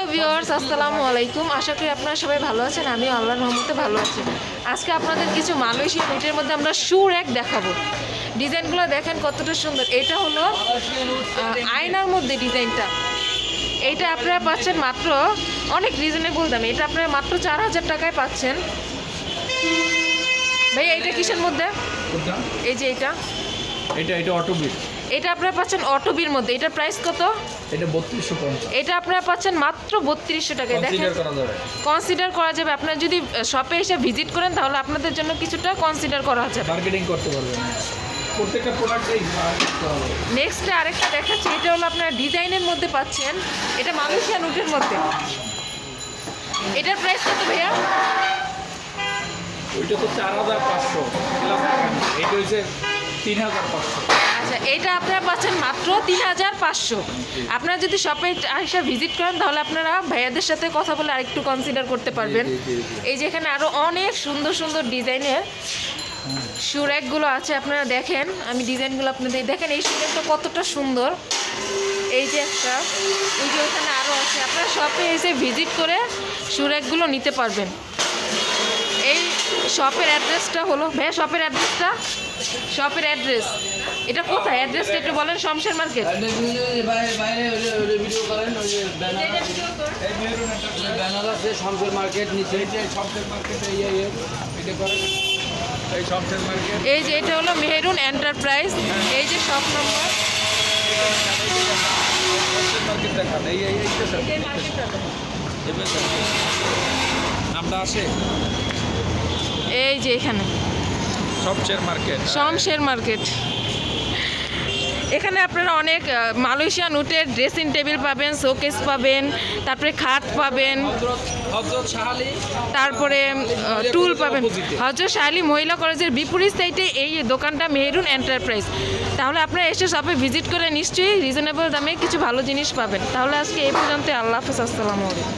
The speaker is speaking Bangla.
হ্যালো ভিউয়ার্স, আসসালামু আলাইকুম। আশা করি আপনারা সবাই ভালো আছেন। আমি আল্লাহর রহমতে ভালো আছি। আজকে আপনাদের কিছু মালয়েশিয়ান উটের মধ্যে আমরা শু র্যাক দেখাবো। ডিজাইনগুলো দেখেন কতটা সুন্দর। এটা হলো আয়নার মধ্যে ডিজাইনটা। এইটা আপনারা পাচ্ছেন মাত্র অনেক রিজনেবল দামে। এটা আপনারা মাত্র 4000 টাকায় পাচ্ছেন। ভাই এইটা কিসের মধ্যে? এই যে এটা অটোবিট। এটা আপনারা পাচ্ছেন অটোবির মধ্যে। এটার প্রাইস কত? এটা 3250। এটা আপনারা পাচ্ছেন মাত্র 3200 টাকায়। দেখেন কনসিডার করা যাবে। আপনারা যদি শপে এসে ভিজিট করেন তাহলে আপনাদের জন্য কিছুটা কনসিডার করা যাবে, মার্কেটিং করতে পারবেন। প্রত্যেকটা প্রোডাক্টেই নেক্সট আরেকটা দেখাচ্ছি। এটা হলো আপনারা ডিজাইনের মধ্যে পাচ্ছেন। এটা মালয়েশিয়ান উটের মধ্যে। এটার প্রাইস কত ভাইয়া? ওইটা তো 4500। এটা হচ্ছে 3500। আচ্ছা, এটা আপনারা পাচ্ছেন মাত্র 3500। আপনারা যদি শপে এসে ভিজিট করেন তাহলে আপনারা ভাইয়াদের সাথে কথা বলে আরেকটু কনসিডার করতে পারবেন। এই যে এখানে আরও অনেক সুন্দর সুন্দর ডিজাইনের শু র্যাকগুলো আছে। আপনারা দেখেন, আমি ডিজাইনগুলো আপনাদের দেখেন। এই শু র্যাকটা কতটা সুন্দর। এই যে একটা, এই যে ওখানে আরও আছে। আপনারা শপে এসে ভিজিট করে শু র্যাকগুলো নিতে পারবেন। এই শপের অ্যাড্রেসটা হলো ভাইয়া, শপের অ্যাড্রেস এটা কোথায়? অ্যাড্রেসটা একটু বলেন। শমশের মার্কেট। শমশের মার্কেট নিচে শমশের মার্কেট এই শমশের মার্কেট। এই যে এটা হলো মেহেরুন এন্টারপ্রাইজ। এই যে শপ নম্বর। মার্কেট দেখান। নামটা আসে। এই যে এখানে শমশের মার্কেট। এখানে আপনারা অনেক মালয়েশিয়ান উটের ড্রেসিং টেবিল পাবেন, শোকেস পাবেন, তারপরে খাট পাবেন, তারপরে টুল পাবেন। হযরত শাহ মহিলা কলেজের বিপরীত সাইডে এই দোকানটা মেহেরুন এন্টারপ্রাইজ। তাহলে আপনারা এসে শপে ভিজিট করে নিশ্চয়ই রিজনেবল দামে কিছু ভালো জিনিস পাবেন। তাহলে আজকে এই পর্যন্ত। আল্লাহ হাফেজ, আসসালামু আলাইকুম।